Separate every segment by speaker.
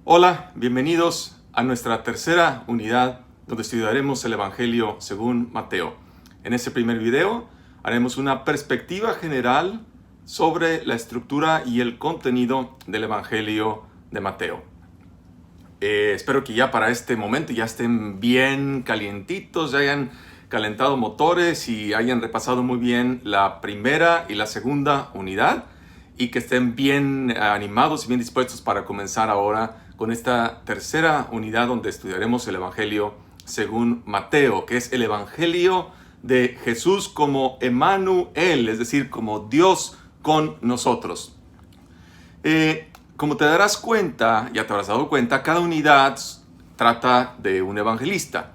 Speaker 1: Hola, bienvenidos a nuestra tercera unidad donde estudiaremos el Evangelio según Mateo. En este primer video haremos una perspectiva general sobre la estructura y el contenido del Evangelio de Mateo. Espero que ya para este momento ya estén bien calientitos, ya hayan calentado motores y hayan repasado muy bien la primera y la segunda unidad y que estén bien animados y bien dispuestos para comenzar ahora con esta tercera unidad donde estudiaremos el Evangelio según Mateo, que es el Evangelio de Jesús como Emmanuel, es decir, como Dios con nosotros. Como te darás cuenta, ya te habrás dado cuenta, cada unidad trata de un evangelista.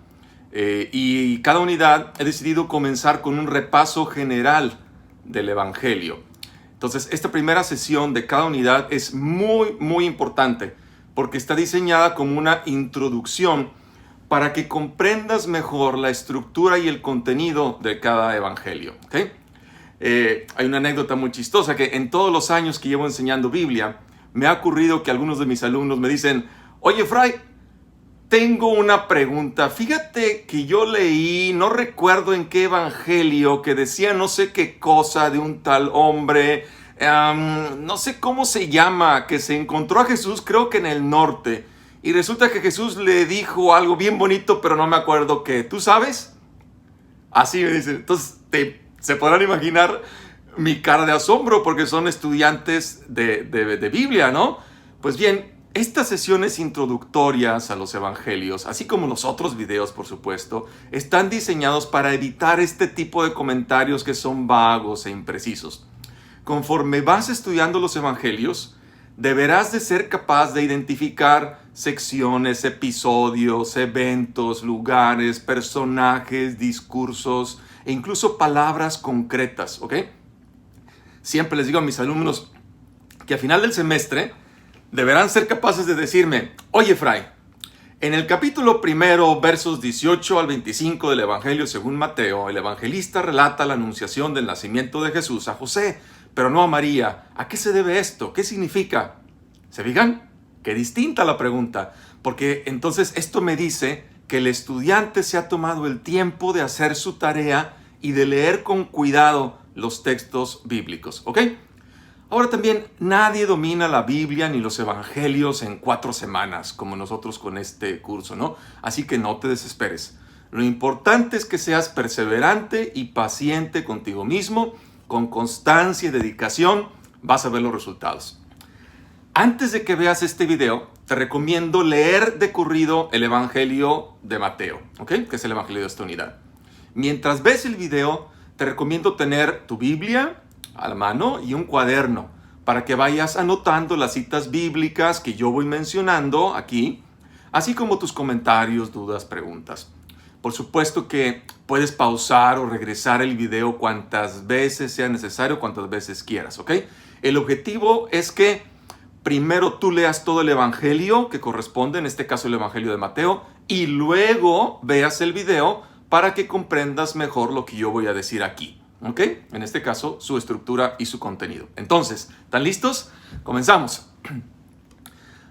Speaker 1: Y cada unidad he decidido comenzar con un repaso general del Evangelio. Entonces, esta primera sesión de cada unidad es muy importante porque está diseñada como una introducción para que comprendas mejor la estructura y el contenido de cada evangelio. ¿Okay? Hay una anécdota muy chistosa que en todos los años que llevo enseñando Biblia, me ha ocurrido que algunos de mis alumnos me dicen: oye, Fray, tengo una pregunta. Fíjate que yo leí, no recuerdo en qué evangelio, que decía no sé qué cosa de un tal hombre, no sé cómo se llama, que se encontró a Jesús, creo que en el norte. Y resulta que Jesús le dijo algo bien bonito, pero no me acuerdo qué. ¿Tú sabes? Así me dicen. Entonces, se podrán imaginar mi cara de asombro porque son estudiantes de Biblia, ¿no? Pues bien, estas sesiones introductorias a los evangelios, así como los otros videos, por supuesto, están diseñados para evitar este tipo de comentarios que son vagos e imprecisos. Conforme vas estudiando los evangelios, deberás de ser capaz de identificar secciones, episodios, eventos, lugares, personajes, discursos e incluso palabras concretas, ¿ok? Siempre les digo a mis alumnos que al final del semestre deberán ser capaces de decirme: oye, Fray, en el capítulo primero, versos 18 al 25 del Evangelio según Mateo, el evangelista relata la anunciación del nacimiento de Jesús a José, pero no a María. ¿A qué se debe esto? ¿Qué significa? ¿Se fijan? Qué distinta la pregunta, porque entonces esto me dice que el estudiante se ha tomado el tiempo de hacer su tarea y de leer con cuidado los textos bíblicos, ¿ok? Ahora también, nadie domina la Biblia ni los evangelios en 4 semanas, como nosotros con este curso, ¿no? Así que no te desesperes. Lo importante es que seas perseverante y paciente contigo mismo, con constancia y dedicación, vas a ver los resultados. Antes de que veas este video, te recomiendo leer de corrido el Evangelio de Mateo, ¿ok? Que es el Evangelio de esta unidad. Mientras ves el video, te recomiendo tener tu Biblia a la mano y un cuaderno para que vayas anotando las citas bíblicas que yo voy mencionando aquí, así como tus comentarios, dudas, preguntas. Por supuesto que puedes pausar o regresar el video cuantas veces sea necesario, cuantas veces quieras, ¿ok? El objetivo es que primero tú leas todo el evangelio que corresponde, en este caso el Evangelio de Mateo, y luego veas el video para que comprendas mejor lo que yo voy a decir aquí. ¿Ok? En este caso, su estructura y su contenido. Entonces, ¿están listos? Comenzamos.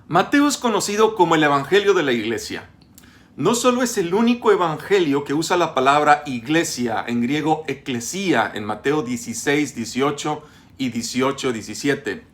Speaker 1: Mateo es conocido como el Evangelio de la Iglesia. No solo es el único evangelio que usa la palabra iglesia, en griego eclesia, en Mateo 16, 18 y 18, 17.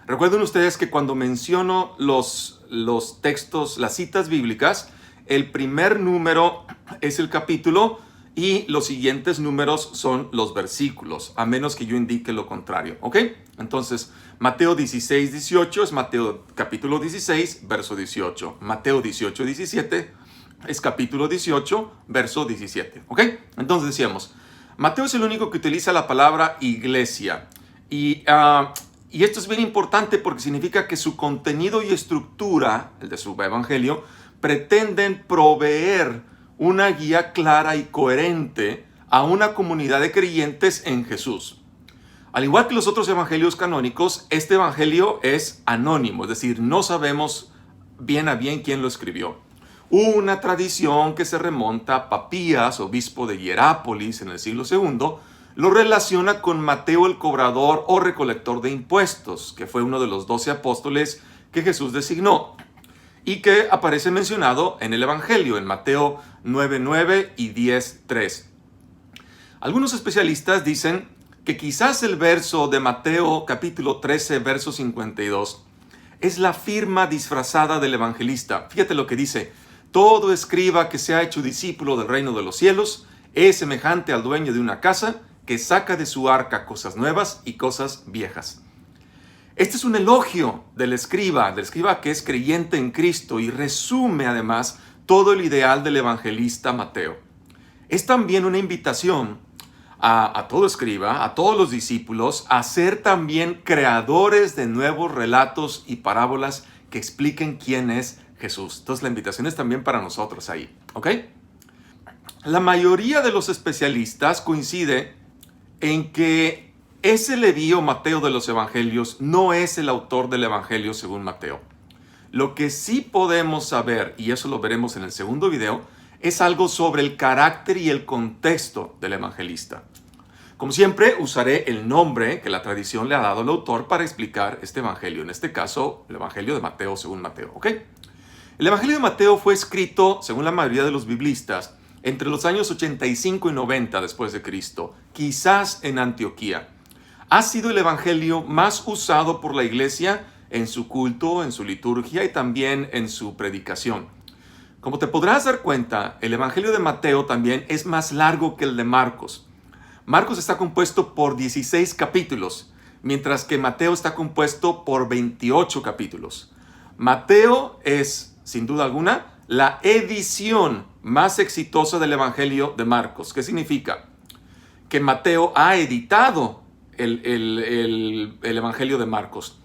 Speaker 1: Recuerden ustedes que cuando menciono los textos, las citas bíblicas, el primer número es el capítulo y los siguientes números son los versículos, a menos que yo indique lo contrario, ¿ok? Entonces, Mateo 16, 18 es Mateo capítulo 16, verso 18. Mateo 18, 17 es capítulo 18, verso 17, ¿ok? Entonces decíamos, Mateo es el único que utiliza la palabra iglesia. Y esto es bien importante porque significa que su contenido y estructura, el de su evangelio, pretenden proveer una guía clara y coherente a una comunidad de creyentes en Jesús. Al igual que los otros evangelios canónicos, este evangelio es anónimo, es decir, no sabemos bien a bien quién lo escribió. Una tradición que se remonta a Papías, obispo de Hierápolis en el siglo II, lo relaciona con Mateo el cobrador o recolector de impuestos, que fue uno de los 12 apóstoles que Jesús designó. y que aparece mencionado en el Evangelio, en Mateo 9:9 y 10:3. Algunos especialistas dicen que quizás el verso de Mateo capítulo 13, verso 52, es la firma disfrazada del evangelista. Fíjate lo que dice: todo escriba que se ha hecho discípulo del reino de los cielos es semejante al dueño de una casa que saca de su arca cosas nuevas y cosas viejas. Este es un elogio del escriba que es creyente en Cristo y resume además todo el ideal del evangelista Mateo. Es también una invitación a todo escriba, a todos los discípulos, a ser también creadores de nuevos relatos y parábolas que expliquen quién es Jesús. Entonces la invitación es también para nosotros ahí, ¿ok? La mayoría de los especialistas coincide en que ese Leví o Mateo de los evangelios no es el autor del evangelio según Mateo. Lo que sí podemos saber, y eso lo veremos en el segundo video, es algo sobre el carácter y el contexto del evangelista. Como siempre, usaré el nombre que la tradición le ha dado al autor para explicar este evangelio. En este caso, el evangelio de Mateo según Mateo, ¿ok? El evangelio de Mateo fue escrito, según la mayoría de los biblistas, entre los años 85 y 90 después de Cristo, quizás en Antioquía. Ha sido el evangelio más usado por la iglesia en su culto, en su liturgia y también en su predicación. Como te podrás dar cuenta, el evangelio de Mateo también es más largo que el de Marcos. Marcos está compuesto por 16 capítulos, mientras que Mateo está compuesto por 28 capítulos. Mateo es, sin duda alguna, la edición más exitosa del Evangelio de Marcos. ¿Qué significa? Que Mateo ha editado el Evangelio de Marcos.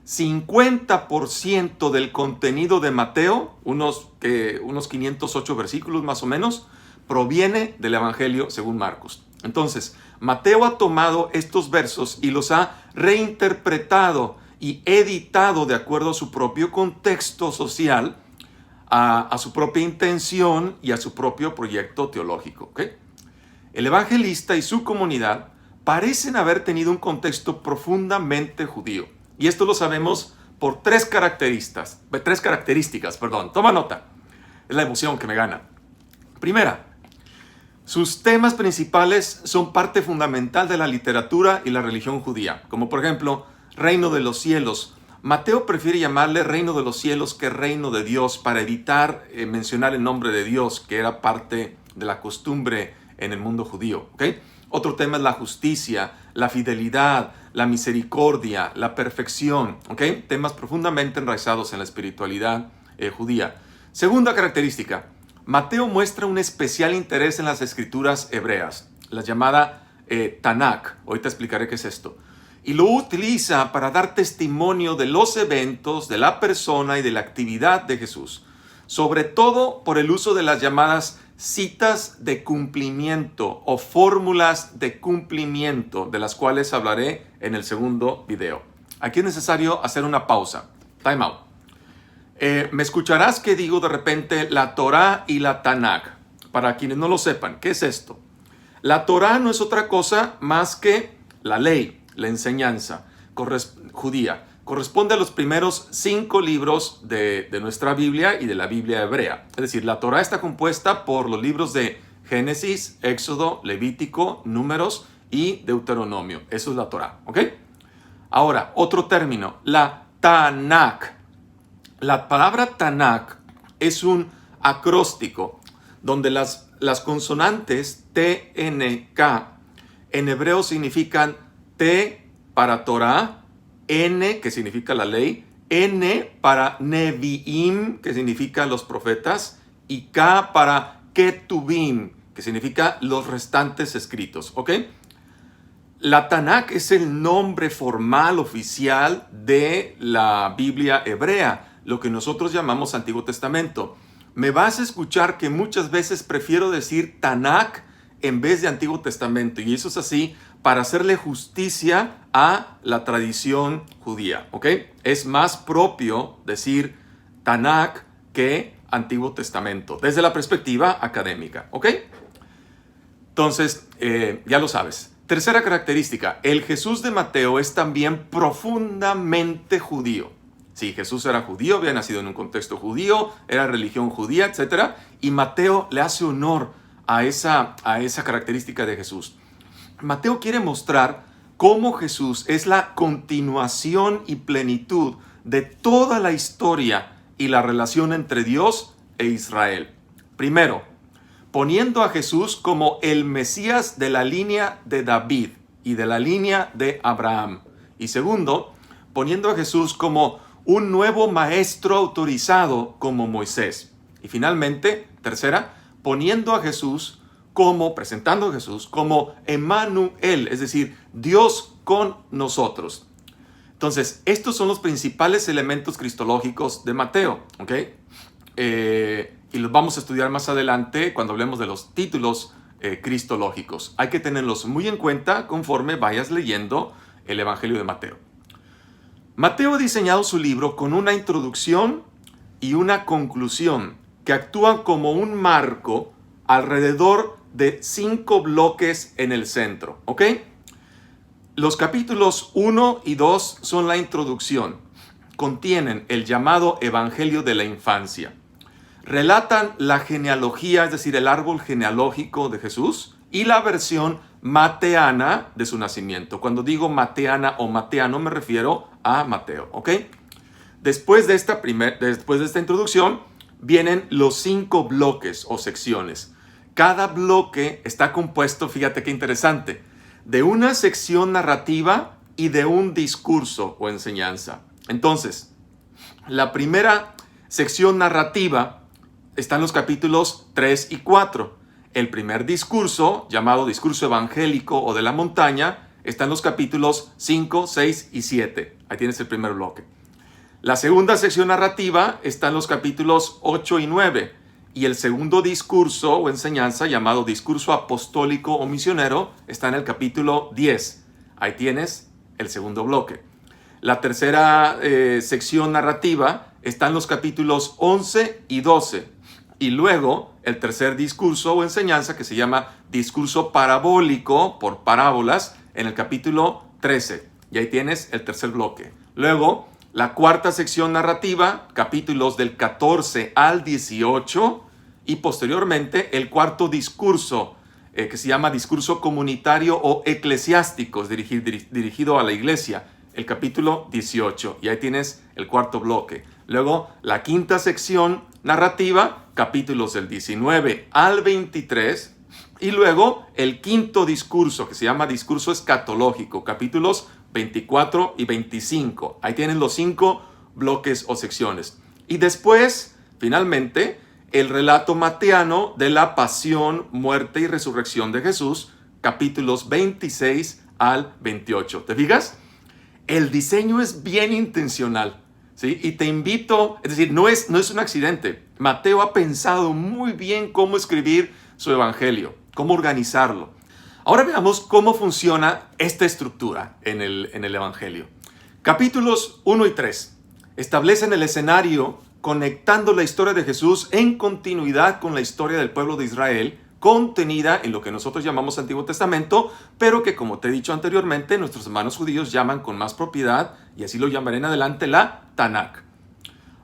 Speaker 1: 50% del contenido de Mateo, unos 508 versículos más o menos, proviene del Evangelio según Marcos. Entonces, Mateo ha tomado estos versos y los ha reinterpretado y editado de acuerdo a su propio contexto social, a su propia intención y a su propio proyecto teológico. ¿Okay? El evangelista y su comunidad parecen haber tenido un contexto profundamente judío. Y esto lo sabemos por tres características. Toma nota. Es la emoción que me gana. Primera, sus temas principales son parte fundamental de la literatura y la religión judía, como por ejemplo, reino de los cielos. Mateo prefiere llamarle reino de los cielos que reino de Dios para evitar mencionar el nombre de Dios, que era parte de la costumbre en el mundo judío. ¿Okay? Otro tema es la justicia, la fidelidad, la misericordia, la perfección. ¿Okay? Temas profundamente enraizados en la espiritualidad judía. Segunda característica, Mateo muestra un especial interés en las escrituras hebreas, la llamada Tanakh. Hoy te explicaré qué es esto. Y lo utiliza para dar testimonio de los eventos, de la persona y de la actividad de Jesús. Sobre todo por el uso de las llamadas citas de cumplimiento o fórmulas de cumplimiento, de las cuales hablaré en el segundo video. Aquí es necesario hacer una pausa. Time out. Me escucharás que digo de repente la Torá y la Tanakh. Para quienes no lo sepan, ¿qué es esto? La Torá no es otra cosa más que la ley, la enseñanza judía. Corresponde a los primeros 5 libros de nuestra Biblia y de la Biblia hebrea. Es decir, la Torá está compuesta por los libros de Génesis, Éxodo, Levítico, Números y Deuteronomio. Eso es la Torá, ¿ok? Ahora, otro término, la Tanakh. La palabra Tanakh es un acróstico donde las consonantes T-N-K en hebreo significan T para Torah, N que significa la ley, N para Nevi'im que significa los profetas y K para Ketuvim que significa los restantes escritos. ¿Ok? La Tanakh es el nombre formal oficial de la Biblia hebrea, lo que nosotros llamamos Antiguo Testamento. Me vas a escuchar que muchas veces prefiero decir Tanakh en vez de Antiguo Testamento, y eso es así para hacerle justicia a la tradición judía, ¿ok? Es más propio decir Tanakh que Antiguo Testamento, desde la perspectiva académica, ¿ok? Entonces, ya lo sabes. Tercera característica, el Jesús de Mateo es también profundamente judío. Sí, Jesús era judío, había nacido en un contexto judío, era religión judía, etc. Y Mateo le hace honor a esa característica de Jesús. Mateo quiere mostrar cómo Jesús es la continuación y plenitud de toda la historia y la relación entre Dios e Israel. Primero, poniendo a Jesús como el Mesías de la línea de David y de la línea de Abraham. Y segundo, poniendo a Jesús como un nuevo maestro autorizado como Moisés. Y finalmente, tercera, presentando a Jesús como Emmanuel, es decir, Dios con nosotros. Entonces, estos son los principales elementos cristológicos de Mateo, ¿ok? Y los vamos a estudiar más adelante cuando hablemos de los títulos cristológicos. Hay que tenerlos muy en cuenta conforme vayas leyendo el Evangelio de Mateo. Mateo ha diseñado su libro con una introducción y una conclusión que actúan como un marco alrededor de 5 bloques en el centro, ¿ok? Los capítulos 1 y 2 son la introducción. Contienen el llamado Evangelio de la Infancia. Relatan la genealogía, es decir, el árbol genealógico de Jesús y la versión mateana de su nacimiento. Cuando digo mateana o mateano me refiero a Mateo, ¿ok? Después de esta introducción vienen los 5 bloques o secciones. Cada bloque está compuesto, fíjate qué interesante, de una sección narrativa y de un discurso o enseñanza. Entonces, la primera sección narrativa está en los capítulos 3 y 4. El primer discurso, llamado discurso evangélico o de la montaña, está en los capítulos 5, 6 y 7. Ahí tienes el primer bloque. La segunda sección narrativa está en los capítulos 8 y 9. Y el segundo discurso o enseñanza, llamado discurso apostólico o misionero, está en el capítulo 10. Ahí tienes el segundo bloque. La tercera sección narrativa está en los capítulos 11 y 12. Y luego el tercer discurso o enseñanza, que se llama discurso parabólico por parábolas, en el capítulo 13. Y ahí tienes el tercer bloque. Luego, la cuarta sección narrativa, capítulos del 14 al 18. Y posteriormente, el cuarto discurso, que se llama discurso comunitario o eclesiástico, dirigido a la iglesia, el capítulo 18. Y ahí tienes el cuarto bloque. Luego, la quinta sección narrativa, capítulos del 19 al 23. Y luego, el quinto discurso, que se llama discurso escatológico, capítulos 24 y 25. Ahí tienen los 5 bloques o secciones. Y después, finalmente, el relato mateano de la pasión, muerte y resurrección de Jesús, capítulos 26 al 28. ¿Te fijas? El diseño es bien intencional, ¿sí? Y te invito, es decir, no es un accidente. Mateo ha pensado muy bien cómo escribir su evangelio, cómo organizarlo. Ahora veamos cómo funciona esta estructura en el evangelio. Capítulos 1 y 3 establecen el escenario conectando la historia de Jesús en continuidad con la historia del pueblo de Israel, contenida en lo que nosotros llamamos Antiguo Testamento, pero que, como te he dicho anteriormente, nuestros hermanos judíos llaman con más propiedad, y así lo llamaré en adelante, la Tanakh.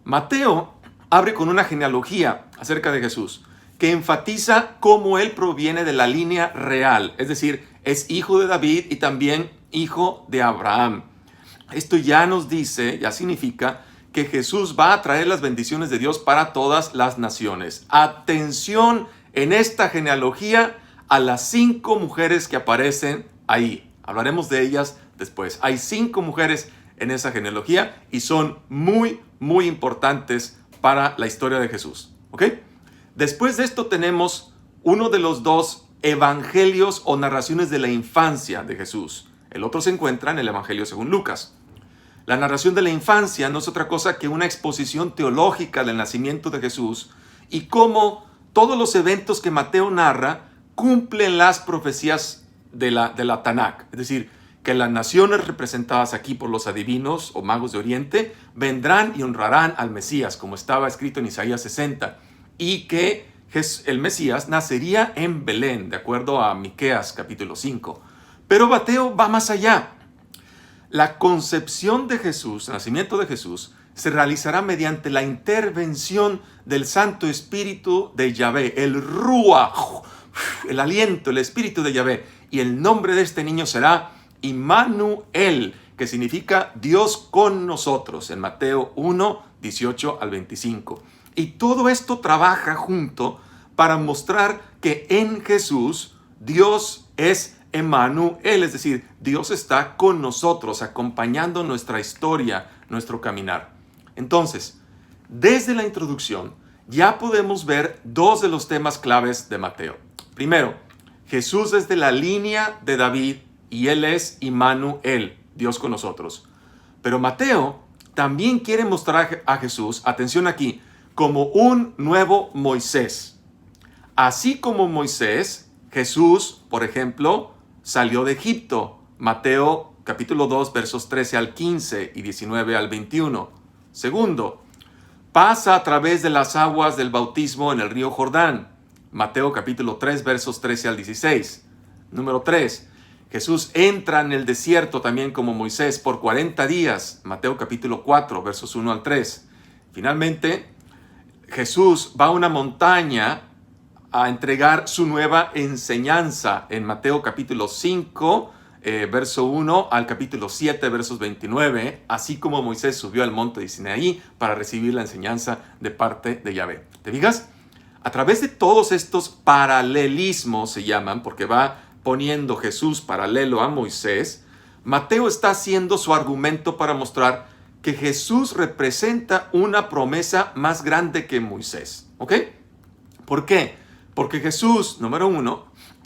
Speaker 1: Mateo abre con una genealogía acerca de Jesús, que enfatiza cómo él proviene de la línea real, es decir, es hijo de David y también hijo de Abraham. Esto ya nos dice, ya significa que Jesús va a traer las bendiciones de Dios para todas las naciones. Atención en esta genealogía a las 5 mujeres que aparecen ahí. Hablaremos de ellas después. Hay 5 mujeres en esa genealogía y son muy, muy importantes para la historia de Jesús. ¿Ok? Después de esto tenemos uno de los 2 evangelios o narraciones de la infancia de Jesús. El otro se encuentra en el Evangelio según Lucas. La narración de la infancia no es otra cosa que una exposición teológica del nacimiento de Jesús y cómo todos los eventos que Mateo narra cumplen las profecías de la Tanakh. Es decir, que las naciones representadas aquí por los adivinos o magos de Oriente vendrán y honrarán al Mesías, como estaba escrito en Isaías 60, y que el Mesías nacería en Belén, de acuerdo a Miqueas capítulo 5. Pero Mateo va más allá. La concepción de Jesús, el nacimiento de Jesús, se realizará mediante la intervención del Santo Espíritu de Yahvé, el Ruach, el aliento, el Espíritu de Yahvé. Y el nombre de este niño será Immanuel, que significa Dios con nosotros, en Mateo 1, 18 al 25. Y todo esto trabaja junto para mostrar que en Jesús Dios es Emmanuel, es decir, Dios está con nosotros, acompañando nuestra historia, nuestro caminar. Entonces, desde la introducción ya podemos ver dos de los temas claves de Mateo. Primero, Jesús es de la línea de David y Él es Immanuel, Dios con nosotros. Pero Mateo también quiere mostrar a Jesús, atención aquí, como un nuevo Moisés. Así como Moisés, Jesús, por ejemplo, salió de Egipto. Mateo capítulo 2, versos 13 al 15 y 19 al 21. Segundo, pasa a través de las aguas del bautismo en el río Jordán. Mateo capítulo 3, versos 13 al 16. Número 3, Jesús entra en el desierto también como Moisés por 40 días. Mateo capítulo 4, versos 1 al 3. Finalmente, Jesús va a una montaña a entregar su nueva enseñanza en Mateo capítulo 5, verso 1 al capítulo 7, versos 29, así como Moisés subió al monte de Sinaí para recibir la enseñanza de parte de Yahvé. ¿Te fijas? A través de todos estos paralelismos se llaman, porque va poniendo Jesús paralelo a Moisés, Mateo está haciendo su argumento para mostrar que Jesús representa una promesa más grande que Moisés. ¿Ok? ¿Por qué? Porque Jesús, número 1,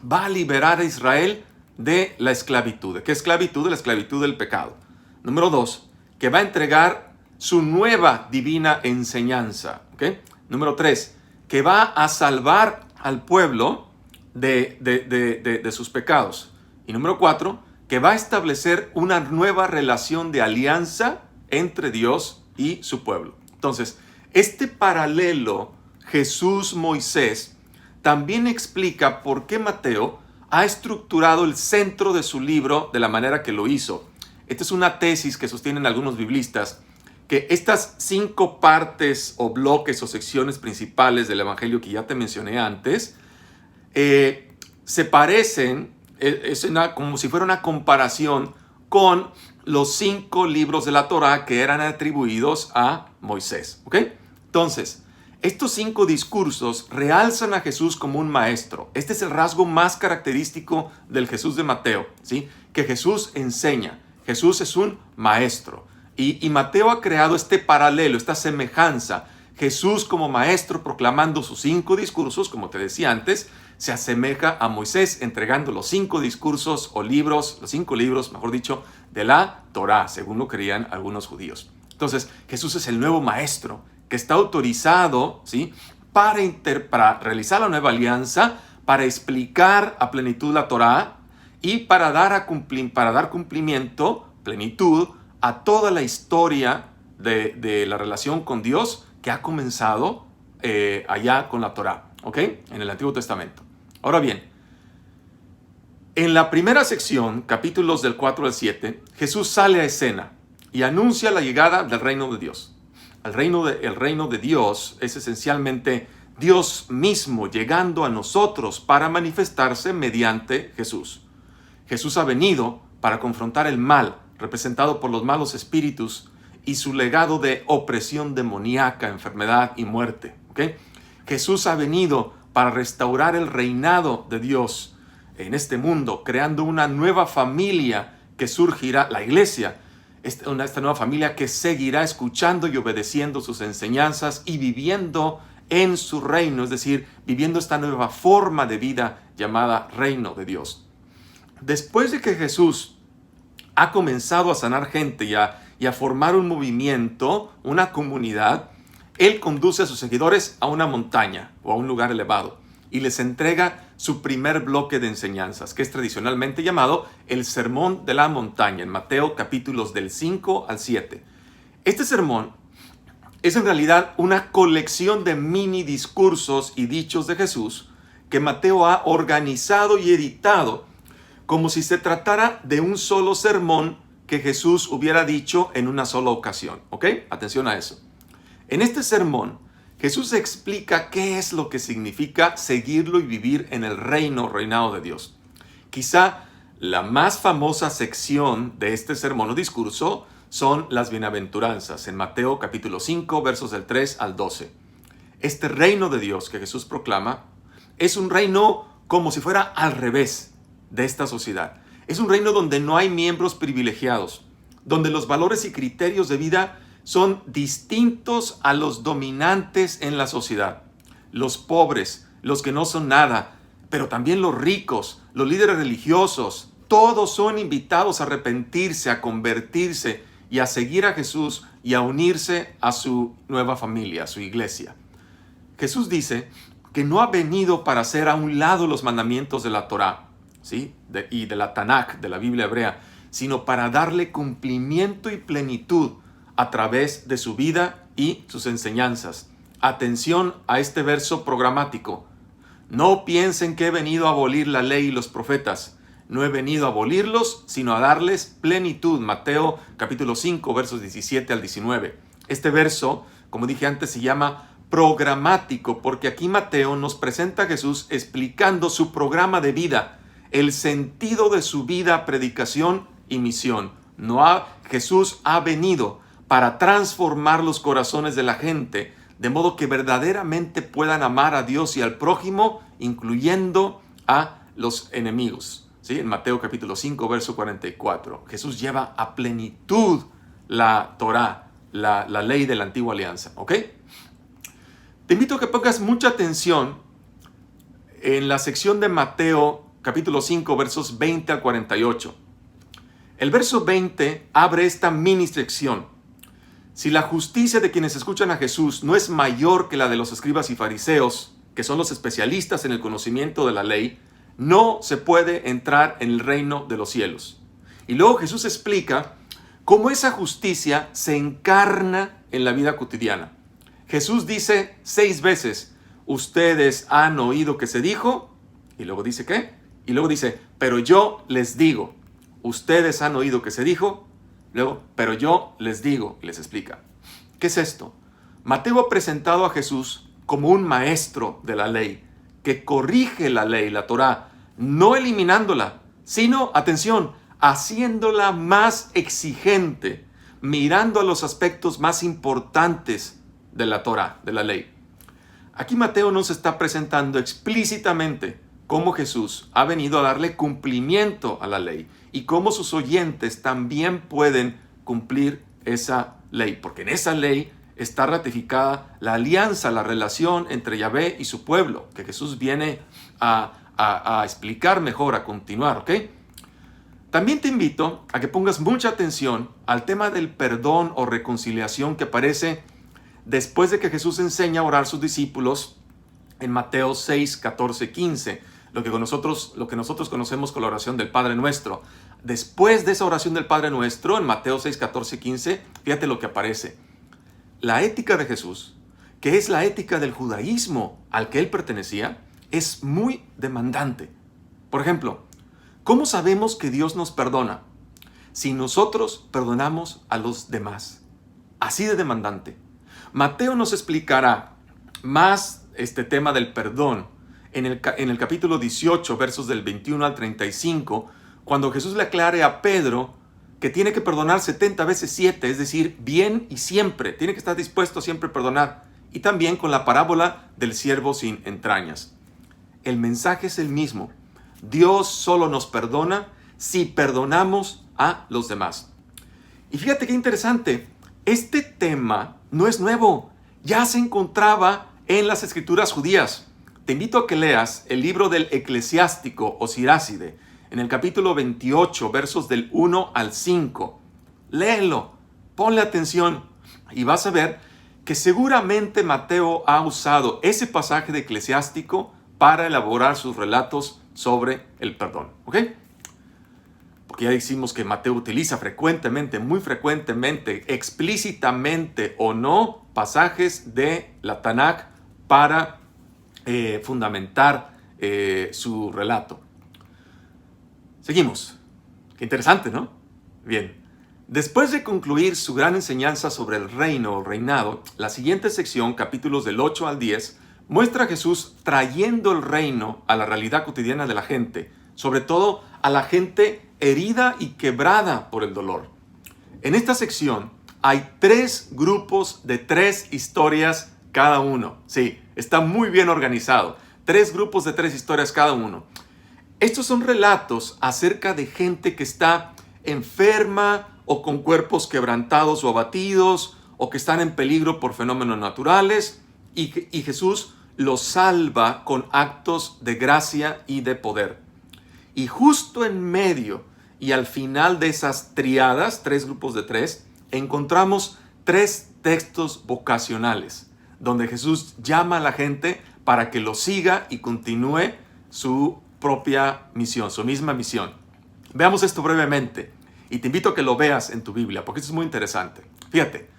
Speaker 1: va a liberar a Israel de la esclavitud. ¿De qué esclavitud? De la esclavitud del pecado. Número 2, que va a entregar su nueva divina enseñanza. ¿Ok? Número 3, que va a salvar al pueblo de sus pecados. Y número 4, que va a establecer una nueva relación de alianza entre Dios y su pueblo. Entonces, este paralelo Jesús-Moisés también explica por qué Mateo ha estructurado el centro de su libro de la manera que lo hizo. Esta es una tesis que sostienen algunos biblistas, que estas 5 partes o bloques o secciones principales del Evangelio que ya te mencioné antes, se parecen, como si fuera una comparación con los 5 libros de la Torá que eran atribuidos a Moisés. ¿Ok? Entonces, estos 5 discursos realzan a Jesús como un maestro. Este es el rasgo más característico del Jesús de Mateo, ¿sí? Que Jesús enseña. Jesús es un maestro. Y Mateo ha creado este paralelo, esta semejanza. Jesús como maestro proclamando sus 5 discursos, como te decía antes, se asemeja a Moisés entregando los 5 discursos o libros, los 5 libros, mejor dicho, de la Torá, según lo creían algunos judíos. Entonces, Jesús es el nuevo maestro que está autorizado, ¿sí?, para realizar la nueva alianza, para explicar a plenitud la Torá y para dar cumplimiento, plenitud, a toda la historia de la relación con Dios que ha comenzado allá con la Torá, ¿ok? En el Antiguo Testamento. Ahora bien, en la primera sección, capítulos del 4 al 7, Jesús sale a escena y anuncia la llegada del reino de Dios. El reino de Dios es esencialmente Dios mismo llegando a nosotros para manifestarse mediante Jesús. Jesús ha venido para confrontar el mal, representado por los malos espíritus, y su legado de opresión demoníaca, enfermedad y muerte. ¿Okay? Jesús ha venido para restaurar el reinado de Dios en este mundo, creando una nueva familia que surgirá, la iglesia, esta nueva familia que seguirá escuchando y obedeciendo sus enseñanzas y viviendo en su reino, es decir, viviendo esta nueva forma de vida llamada reino de Dios. Después de que Jesús ha comenzado a sanar gente y a formar un movimiento, una comunidad, Él conduce a sus seguidores a una montaña o a un lugar elevado y les entrega su primer bloque de enseñanzas, que es tradicionalmente llamado el Sermón de la Montaña, en Mateo capítulos del 5 al 7. Este sermón es en realidad una colección de mini discursos y dichos de Jesús que Mateo ha organizado y editado como si se tratara de un solo sermón que Jesús hubiera dicho en una sola ocasión. ¿Ok? Atención a eso. En este sermón, Jesús explica qué es lo que significa seguirlo y vivir en el reinado de Dios. Quizá la más famosa sección de este sermón o discurso son las bienaventuranzas, en Mateo capítulo 5, versos del 3 al 12. Este reino de Dios que Jesús proclama es un reino como si fuera al revés de esta sociedad. Es un reino donde no hay miembros privilegiados, donde los valores y criterios de vida son distintos a los dominantes en la sociedad. Los pobres, los que no son nada, pero también los ricos, los líderes religiosos, todos son invitados a arrepentirse, a convertirse y a seguir a Jesús y a unirse a su nueva familia, a su iglesia. Jesús dice que no ha venido para hacer a un lado los mandamientos de la Torá, ¿sí? y de la Tanakh, de la Biblia hebrea, sino para darle cumplimiento y plenitud a través de su vida y sus enseñanzas. Atención a este verso programático. No piensen que he venido a abolir la ley y los profetas. No he venido a abolirlos, sino a darles plenitud. Mateo capítulo 5, versos 17 al 19. Este verso, como dije antes, se llama programático porque aquí Mateo nos presenta a Jesús explicando su programa de vida, el sentido de su vida, predicación y misión. Jesús ha venido para transformar los corazones de la gente, de modo que verdaderamente puedan amar a Dios y al prójimo, incluyendo a los enemigos. ¿Sí? En Mateo capítulo 5, verso 44. Jesús lleva a plenitud la Torá, la ley de la antigua alianza. ¿Ok? Te invito a que pongas mucha atención en la sección de Mateo capítulo 5, versos 20 al 48. El verso 20 abre esta mini sección. Si la justicia de quienes escuchan a Jesús no es mayor que la de los escribas y fariseos, que son los especialistas en el conocimiento de la ley, no se puede entrar en el reino de los cielos. Y luego Jesús explica cómo esa justicia se encarna en la vida cotidiana. Jesús dice 6 veces, ustedes han oído que se dijo, y luego dice ¿qué? Y luego dice, pero yo les digo, ustedes han oído que se dijo, luego, pero yo les digo, y les explica. ¿Qué es esto? Mateo ha presentado a Jesús como un maestro de la ley, que corrige la ley, la Torá, no eliminándola, sino, atención, haciéndola más exigente, mirando a los aspectos más importantes de la Torá, de la ley. Aquí Mateo nos está presentando explícitamente cómo Jesús ha venido a darle cumplimiento a la ley y cómo sus oyentes también pueden cumplir esa ley, porque en esa ley está ratificada la alianza, la relación entre Yahvé y su pueblo, que Jesús viene a explicar mejor, a continuar, ¿ok? También te invito a que pongas mucha atención al tema del perdón o reconciliación que aparece después de que Jesús enseña a orar a sus discípulos en Mateo 6, 14, 15, lo que nosotros conocemos con la oración del Padre Nuestro. Después de esa oración del Padre Nuestro, en Mateo 6, 14, 15, fíjate lo que aparece. La ética de Jesús, que es la ética del judaísmo al que él pertenecía, es muy demandante. Por ejemplo, ¿cómo sabemos que Dios nos perdona? Si nosotros perdonamos a los demás. Así de demandante. Mateo nos explicará más este tema del perdón en el capítulo 18, versos del 21 al 35, cuando Jesús le aclare a Pedro que tiene que perdonar 70 veces 7, es decir, bien y siempre. Tiene que estar dispuesto a siempre perdonar. Y también con la parábola del siervo sin entrañas. El mensaje es el mismo. Dios solo nos perdona si perdonamos a los demás. Y fíjate qué interesante. Este tema no es nuevo. Ya se encontraba en las escrituras judías. Te invito a que leas el libro del Eclesiástico o Siráside, en el capítulo 28, versos del 1 al 5. Léelo, ponle atención y vas a ver que seguramente Mateo ha usado ese pasaje de Eclesiástico para elaborar sus relatos sobre el perdón. ¿Ok? Porque ya decimos que Mateo utiliza frecuentemente, muy frecuentemente, explícitamente o no, pasajes de la Tanakh para fundamentar su relato. Seguimos. Qué interesante, ¿no? Bien. Después de concluir su gran enseñanza sobre el reino o reinado, la siguiente sección, capítulos del 8 al 10, muestra a Jesús trayendo el reino a la realidad cotidiana de la gente, sobre todo a la gente herida y quebrada por el dolor. En esta sección hay 3 grupos de 3 historias cada uno. Sí, está muy bien organizado. 3 grupos de 3 historias cada uno. Estos son relatos acerca de gente que está enferma o con cuerpos quebrantados o abatidos o que están en peligro por fenómenos naturales y Jesús los salva con actos de gracia y de poder. Y justo en medio y al final de esas triadas, 3 grupos de 3, encontramos 3 textos vocacionales donde Jesús llama a la gente para que lo siga y continúe su propia misión, su misma misión. Veamos esto brevemente y te invito a que lo veas en tu Biblia porque esto es muy interesante. Fíjate,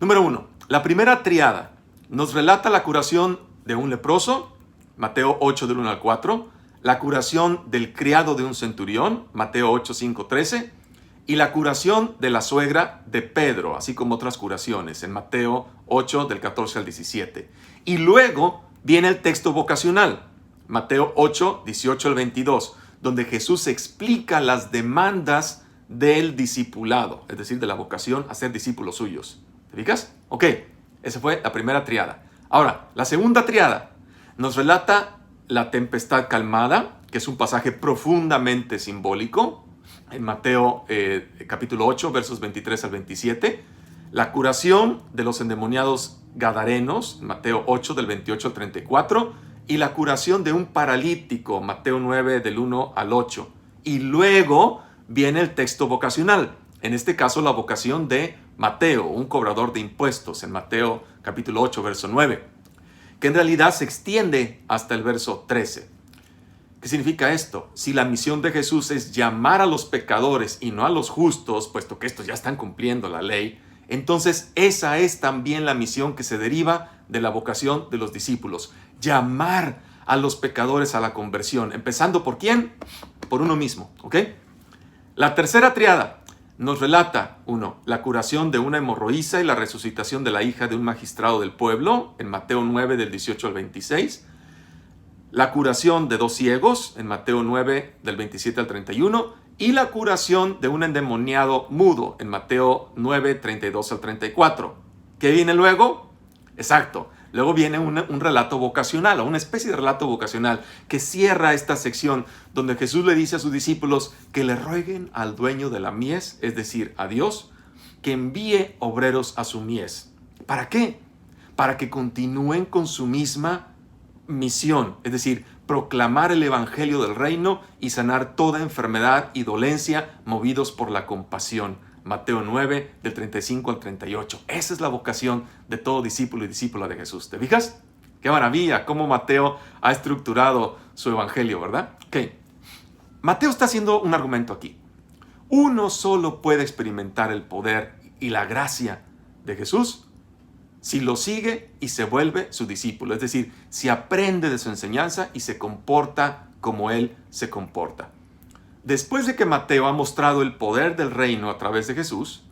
Speaker 1: número 1, la primera triada nos relata la curación de un leproso, Mateo 8 del 1 al 4, la curación del criado de un centurión, Mateo 8, 5, 13, y la curación de la suegra de Pedro, así como otras curaciones, en Mateo 8 del 14 al 17. Y luego viene el texto vocacional, Mateo 8, 18 al 22, donde Jesús explica las demandas del discipulado, es decir, de la vocación a ser discípulos suyos. ¿Te fijas? Ok, esa fue la primera triada. Ahora, la segunda triada nos relata la tempestad calmada, que es un pasaje profundamente simbólico, en Mateo capítulo 8, versos 23 al 27, la curación de los endemoniados gadarenos, Mateo 8 del 28 al 34, y la curación de un paralítico, Mateo 9 del 1 al 8. Y luego viene el texto vocacional, en este caso la vocación de Mateo, un cobrador de impuestos, en Mateo capítulo 8, verso 9, que en realidad se extiende hasta el verso 13. ¿Qué significa esto? Si la misión de Jesús es llamar a los pecadores y no a los justos, puesto que estos ya están cumpliendo la ley, entonces esa es también la misión que se deriva de la vocación de los discípulos. Llamar a los pecadores a la conversión. ¿Empezando por quién? Por uno mismo, ¿ok? La tercera triada nos relata, 1, la curación de una hemorroísa y la resucitación de la hija de un magistrado del pueblo, en Mateo 9 del 18 al 26. La curación de 2 ciegos, en Mateo 9 del 27 al 31. Y la curación de un endemoniado mudo, en Mateo 9, 32 al 34. ¿Qué viene luego? Exacto. Luego viene un relato vocacional, o una especie de relato vocacional, que cierra esta sección donde Jesús le dice a sus discípulos que le rueguen al dueño de la mies, es decir, a Dios, que envíe obreros a su mies. ¿Para qué? Para que continúen con su misma misión, es decir, proclamar el evangelio del reino y sanar toda enfermedad y dolencia movidos por la compasión. Mateo 9, del 35 al 38. Esa es la vocación de todo discípulo y discípula de Jesús. ¿Te fijas? ¡Qué maravilla! Cómo Mateo ha estructurado su evangelio, ¿verdad? Ok. Mateo está haciendo un argumento aquí. Uno solo puede experimentar el poder y la gracia de Jesús si lo sigue y se vuelve su discípulo. Es decir, si aprende de su enseñanza y se comporta como Él se comporta. Después de que Mateo ha mostrado el poder del reino a través de Jesús,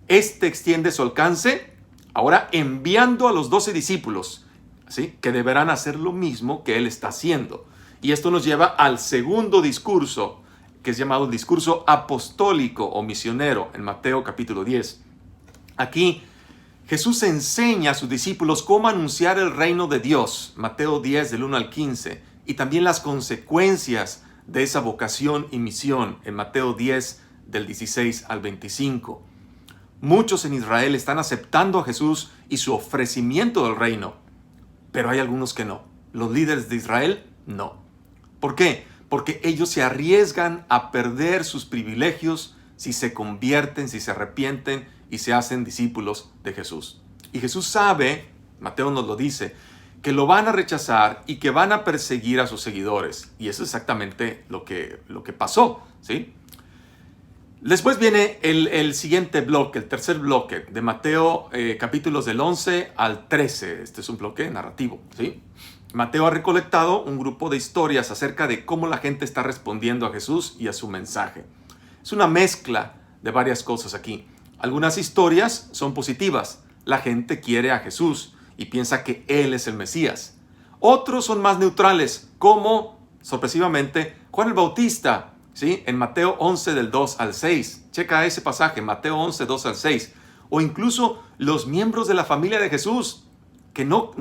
Speaker 1: este extiende su alcance ahora enviando a los 12 discípulos, ¿sí?, que deberán hacer lo mismo que Él está haciendo. Y esto nos lleva al segundo discurso, que es llamado el discurso apostólico o misionero, en Mateo capítulo 10. Aquí Jesús enseña a sus discípulos cómo anunciar el reino de Dios, Mateo 10 del 1 al 15, y también las consecuencias de esa vocación y misión, en Mateo 10 del 16 al 25. Muchos en Israel están aceptando a Jesús y su ofrecimiento del reino, pero hay algunos que no. Los líderes de Israel, no. ¿Por qué? Porque ellos se arriesgan a perder sus privilegios si se convierten, si se arrepienten y se hacen discípulos de Jesús. Y Jesús sabe, Mateo nos lo dice, que lo van a rechazar y que van a perseguir a sus seguidores. Y eso es exactamente lo que pasó, ¿sí? Después viene el siguiente bloque, el tercer bloque de Mateo, capítulos del 11 al 13. Este es un bloque narrativo, ¿sí? Mateo ha recolectado un grupo de historias acerca de cómo la gente está respondiendo a Jesús y a su mensaje. Es una mezcla de varias cosas aquí. Algunas historias son positivas. La gente quiere a Jesús y piensa que Él es el Mesías. Otros son más neutrales, como, sorpresivamente, Juan el Bautista, ¿sí? En Mateo 11 del 2 al 6. Checa ese pasaje, Mateo 11, 2 al 6. O incluso los miembros de la familia de Jesús, que no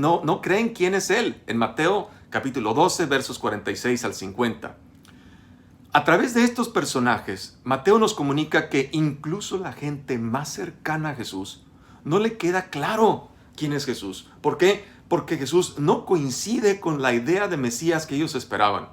Speaker 1: creen quién es Él, en Mateo capítulo 12, versos 46 al 50. A través de estos personajes, Mateo nos comunica que incluso la gente más cercana a Jesús no le queda claro quién es Jesús. ¿Por qué? Porque Jesús no coincide con la idea de Mesías que ellos esperaban.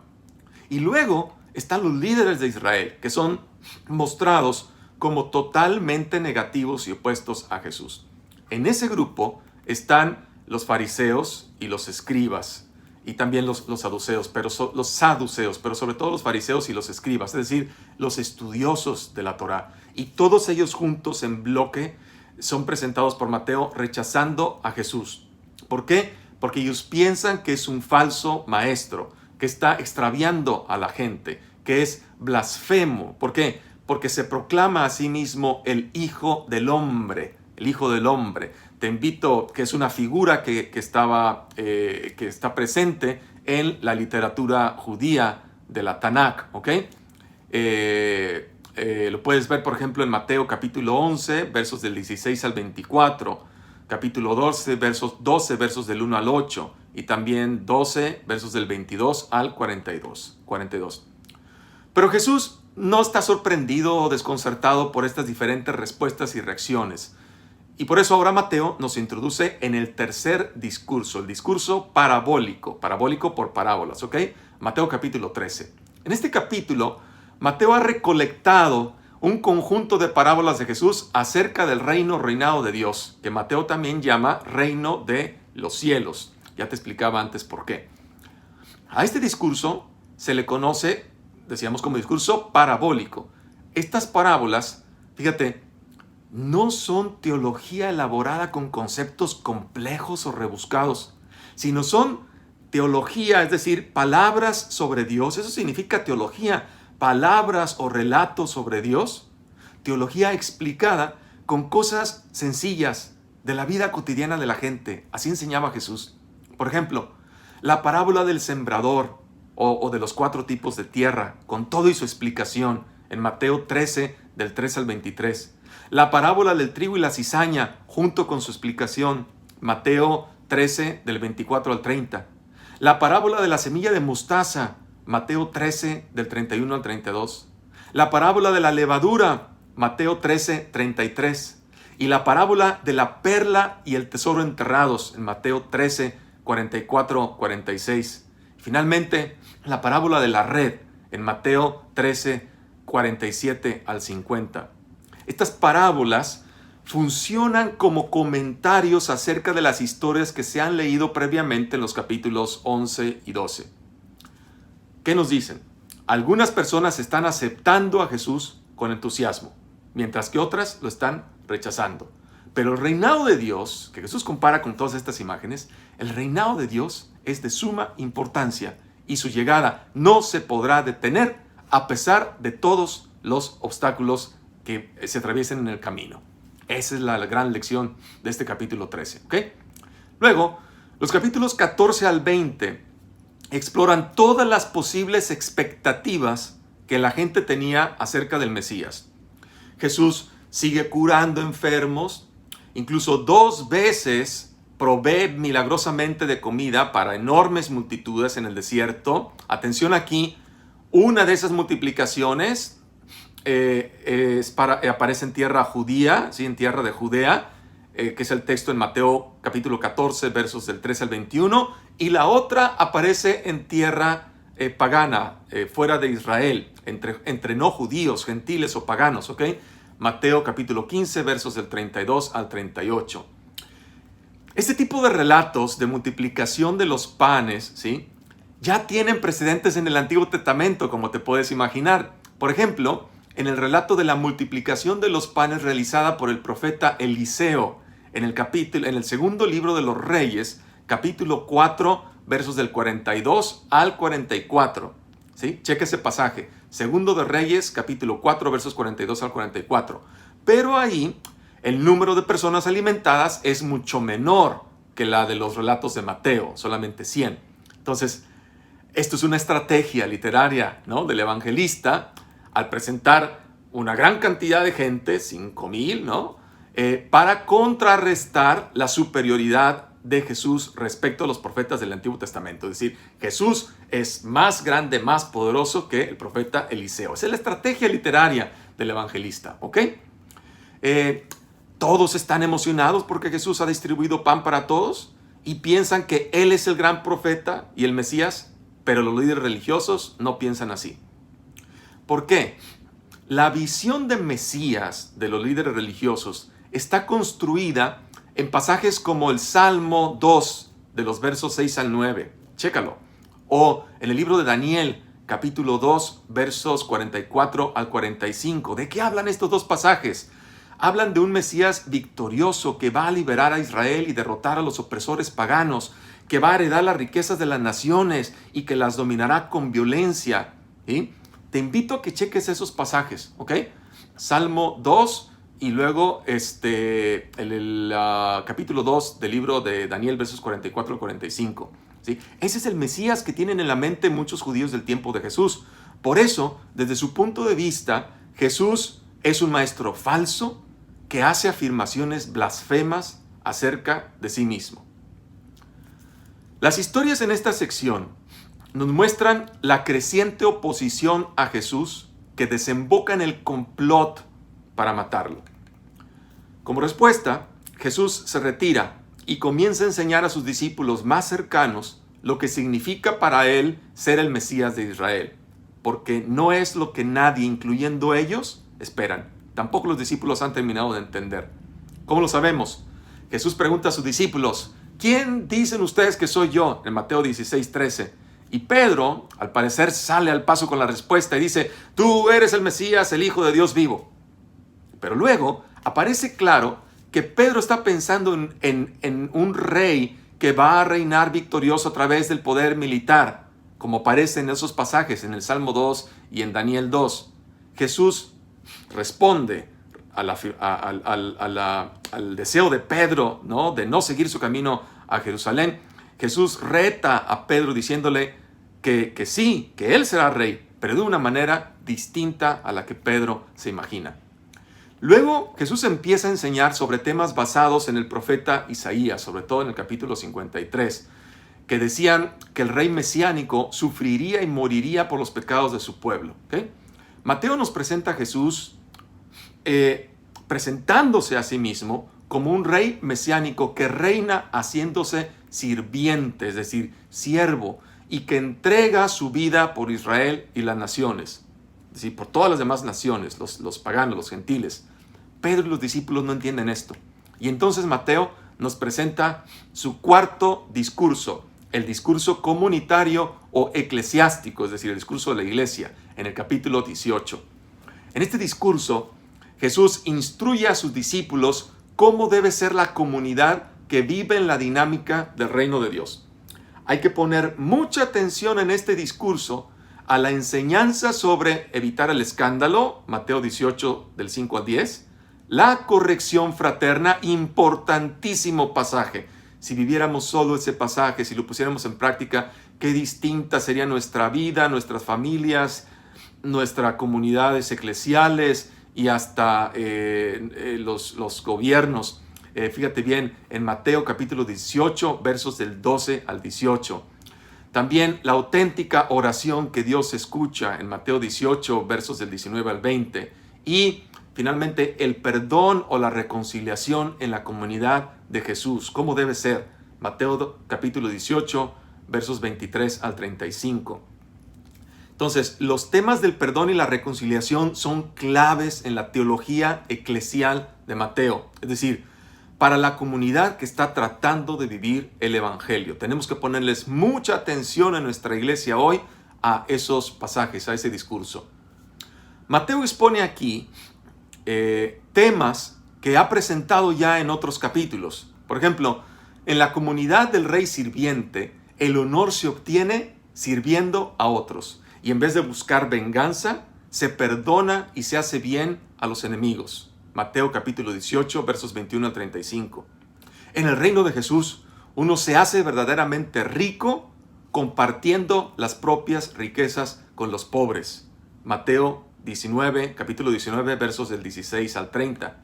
Speaker 1: Y luego están los líderes de Israel, que son mostrados como totalmente negativos y opuestos a Jesús. En ese grupo están los fariseos y los escribas, y también los saduceos, los saduceos, pero sobre todo los fariseos y los escribas, es decir, los estudiosos de la Torá. Y todos ellos juntos en bloque son presentados por Mateo rechazando a Jesús. ¿Por qué? Porque ellos piensan que es un falso maestro, que está extraviando a la gente, que es blasfemo. ¿Por qué? Porque se proclama a sí mismo el Hijo del Hombre, el Hijo del Hombre. Te invito, que es una figura que está presente en la literatura judía de la Tanakh, ¿ok? Lo puedes ver, por ejemplo, en Mateo capítulo 11, versos del 16 al 24, capítulo 12, versos del 1 al 8, y también 12, versos del 22 al 42. Pero Jesús no está sorprendido o desconcertado por estas diferentes respuestas y reacciones. Y por eso ahora Mateo nos introduce en el tercer discurso, el discurso parabólico por parábolas, ¿ok? Mateo capítulo 13. En este capítulo, Mateo ha recolectado un conjunto de parábolas de Jesús acerca del reinado de Dios, que Mateo también llama reino de los cielos. Ya te explicaba antes por qué. A este discurso se le conoce, decíamos, como discurso parabólico. Estas parábolas, fíjate, no son teología elaborada con conceptos complejos o rebuscados, sino son teología, es decir, palabras sobre Dios. Eso significa teología, palabras o relatos sobre Dios. Teología explicada con cosas sencillas de la vida cotidiana de la gente. Así enseñaba Jesús. Por ejemplo, la parábola del sembrador o de los 4 tipos de tierra, con todo y su explicación, en Mateo 13, del 3 al 23. La parábola del trigo y la cizaña, junto con su explicación, Mateo 13, del 24 al 30. La parábola de la semilla de mostaza, Mateo 13, del 31 al 32. La parábola de la levadura, Mateo 13, 33. Y la parábola de la perla y el tesoro enterrados, en Mateo 13, 44, 46. Finalmente, la parábola de la red, en Mateo 13, 47 al 50. Estas parábolas funcionan como comentarios acerca de las historias que se han leído previamente en los capítulos 11 y 12. ¿Qué nos dicen? Algunas personas están aceptando a Jesús con entusiasmo, mientras que otras lo están rechazando. Pero el reinado de Dios, que Jesús compara con todas estas imágenes, el reinado de Dios es de suma importancia y su llegada no se podrá detener a pesar de todos los obstáculos que se atraviesen en el camino. Esa es la gran lección de este capítulo 13. ¿Ok? Luego, los capítulos 14 al 20 exploran todas las posibles expectativas que la gente tenía acerca del Mesías. Jesús sigue curando enfermos, incluso 2 veces provee milagrosamente de comida para enormes multitudes en el desierto. Atención aquí, una de esas multiplicaciones aparece en tierra judía, ¿sí? En tierra de Judea, que es el texto en Mateo capítulo 14, versos del 13 al 21, y la otra aparece en tierra pagana, fuera de Israel, entre no judíos, gentiles o paganos, ¿ok? Mateo capítulo 15, versos del 32 al 38. Este tipo de relatos de multiplicación de los panes, ¿sí?, ya tienen precedentes en el Antiguo Testamento, como te puedes imaginar. Por ejemplo, en el relato de la multiplicación de los panes realizada por el profeta Eliseo, en el segundo libro de los Reyes, capítulo 4, versos del 42 al 44. ¿sí? Cheque ese pasaje. Segundo de Reyes, capítulo 4, versos 42 al 44. Pero ahí el número de personas alimentadas es mucho menor que la de los relatos de Mateo, solamente 100. Entonces, esto es una estrategia literaria, ¿no?, del evangelista al presentar una gran cantidad de gente, 5,000, ¿no?, para contrarrestar la superioridad de Jesús respecto a los profetas del Antiguo Testamento. Es decir, Jesús es más grande, más poderoso que el profeta Eliseo. Esa es la estrategia literaria del evangelista, ¿ok? Todos están emocionados porque Jesús ha distribuido pan para todos y piensan que Él es el gran profeta y el Mesías, pero los líderes religiosos no piensan así. ¿Por qué? La visión de Mesías de los líderes religiosos está construida en pasajes como el Salmo 2, de los versos 6 al 9. Chécalo. O en el libro de Daniel, capítulo 2, versos 44 al 45. ¿De qué hablan estos dos pasajes? Hablan de un Mesías victorioso que va a liberar a Israel y derrotar a los opresores paganos, que va a heredar las riquezas de las naciones y que las dominará con violencia. ¿Sí? Te invito a que cheques esos pasajes, ¿ok? Salmo 2 y luego el capítulo 2 del libro de Daniel, versos 44 al 45. ¿Sí? Ese es el Mesías que tienen en la mente muchos judíos del tiempo de Jesús. Por eso, desde su punto de vista, Jesús es un maestro falso que hace afirmaciones blasfemas acerca de sí mismo. Las historias en esta sección nos muestran la creciente oposición a Jesús que desemboca en el complot para matarlo. Como respuesta, Jesús se retira y comienza a enseñar a sus discípulos más cercanos lo que significa para él ser el Mesías de Israel, porque no es lo que nadie, incluyendo ellos, esperan. Tampoco los discípulos han terminado de entender. ¿Cómo lo sabemos? Jesús pregunta a sus discípulos, ¿quién dicen ustedes que soy yo? En Mateo 16:13. Y Pedro, al parecer, sale al paso con la respuesta y dice, tú eres el Mesías, el Hijo de Dios vivo. Pero luego aparece claro que Pedro está pensando en un rey que va a reinar victorioso a través del poder militar, como aparece en esos pasajes, en el Salmo 2 y en Daniel 2. Jesús responde al deseo de Pedro, ¿no?, de no seguir su camino a Jerusalén. Jesús reta a Pedro diciéndole que sí, que él será rey, pero de una manera distinta a la que Pedro se imagina. Luego Jesús empieza a enseñar sobre temas basados en el profeta Isaías, sobre todo en el capítulo 53, que decían que el rey mesiánico sufriría y moriría por los pecados de su pueblo. ¿Okay? Mateo nos presenta a Jesús presentándose a sí mismo como un rey mesiánico que reina haciéndose sirviente, es decir, siervo, y que entrega su vida por Israel y las naciones, es decir, por todas las demás naciones, los paganos, los gentiles. Pedro y los discípulos no entienden esto. Y entonces Mateo nos presenta su cuarto discurso, el discurso comunitario o eclesiástico, es decir, el discurso de la iglesia, en el capítulo 18. En este discurso, Jesús instruye a sus discípulos cómo debe ser la comunidad que vive en la dinámica del reino de Dios. Hay que poner mucha atención en este discurso a la enseñanza sobre evitar el escándalo, Mateo 18, del 5 al 10, la corrección fraterna, importantísimo pasaje. Si viviéramos solo ese pasaje, si lo pusiéramos en práctica, qué distinta sería nuestra vida, nuestras familias, nuestras comunidades eclesiales y hasta los gobiernos. Fíjate bien, en Mateo capítulo 18, versos del 12 al 18. También la auténtica oración que Dios escucha en Mateo 18, versos del 19 al 20. Y finalmente el perdón o la reconciliación en la comunidad de Jesús. ¿Cómo debe ser? Mateo capítulo 18, versos 23 al 35. Entonces, los temas del perdón y la reconciliación son claves en la teología eclesial de Mateo. Es decir, para la comunidad que está tratando de vivir el Evangelio. Tenemos que ponerles mucha atención en nuestra iglesia hoy a esos pasajes, a ese discurso. Mateo expone aquí temas que ha presentado ya en otros capítulos. Por ejemplo, en la comunidad del rey sirviente, el honor se obtiene sirviendo a otros. y en vez de buscar venganza, se perdona y se hace bien a los enemigos. Mateo capítulo 18, versos 21 al 35. En el reino de Jesús, uno se hace verdaderamente rico compartiendo las propias riquezas con los pobres. Mateo 19, capítulo 19, versos del 16 al 30.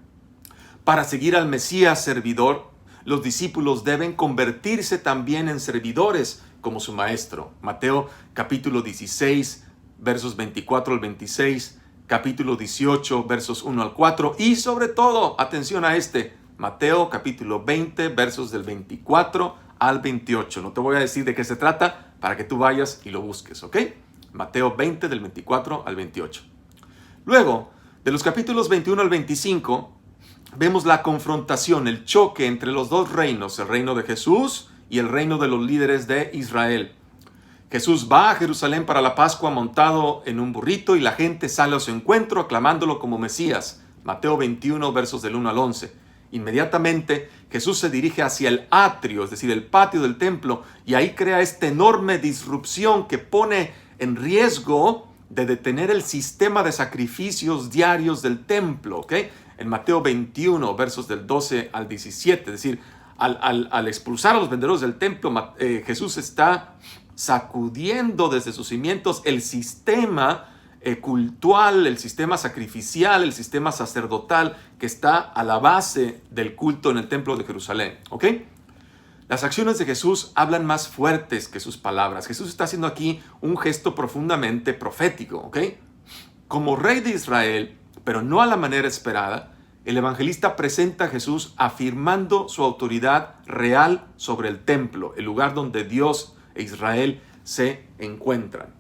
Speaker 1: Para seguir al Mesías servidor, los discípulos deben convertirse también en servidores como su maestro. Mateo capítulo 16, versos 24 al 26, capítulo 18, versos 1 al 4 y sobre todo, atención a Mateo capítulo 20, versos del 24 al 28. No te voy a decir de qué se trata para que tú vayas y lo busques, ¿ok? Mateo 20 del 24 al 28. Luego, de los capítulos 21 al 25, vemos la confrontación, el choque entre los dos reinos, el reino de Jesús y el reino de los líderes de Israel. Jesús va a Jerusalén para la Pascua montado en un burrito y la gente sale a su encuentro aclamándolo como Mesías. Mateo 21, versos del 1 al 11. Inmediatamente Jesús se dirige hacia el atrio, es decir, el patio del templo, y ahí crea esta enorme disrupción que pone en riesgo de detener el sistema de sacrificios diarios del templo, ¿ok? En Mateo 21, versos del 12 al 17, es decir, al expulsar a los vendedores del templo, Jesús está sacudiendo desde sus cimientos el sistema cultual, el sistema sacrificial, el sistema sacerdotal que está a la base del culto en el templo de Jerusalén, ¿ok? Las acciones de Jesús hablan más fuertes que sus palabras. Jesús está haciendo aquí un gesto profundamente profético, ¿ok? Como rey de Israel, pero no a la manera esperada, el evangelista presenta a Jesús afirmando su autoridad real sobre el templo, el lugar donde Dios e Israel se encuentran.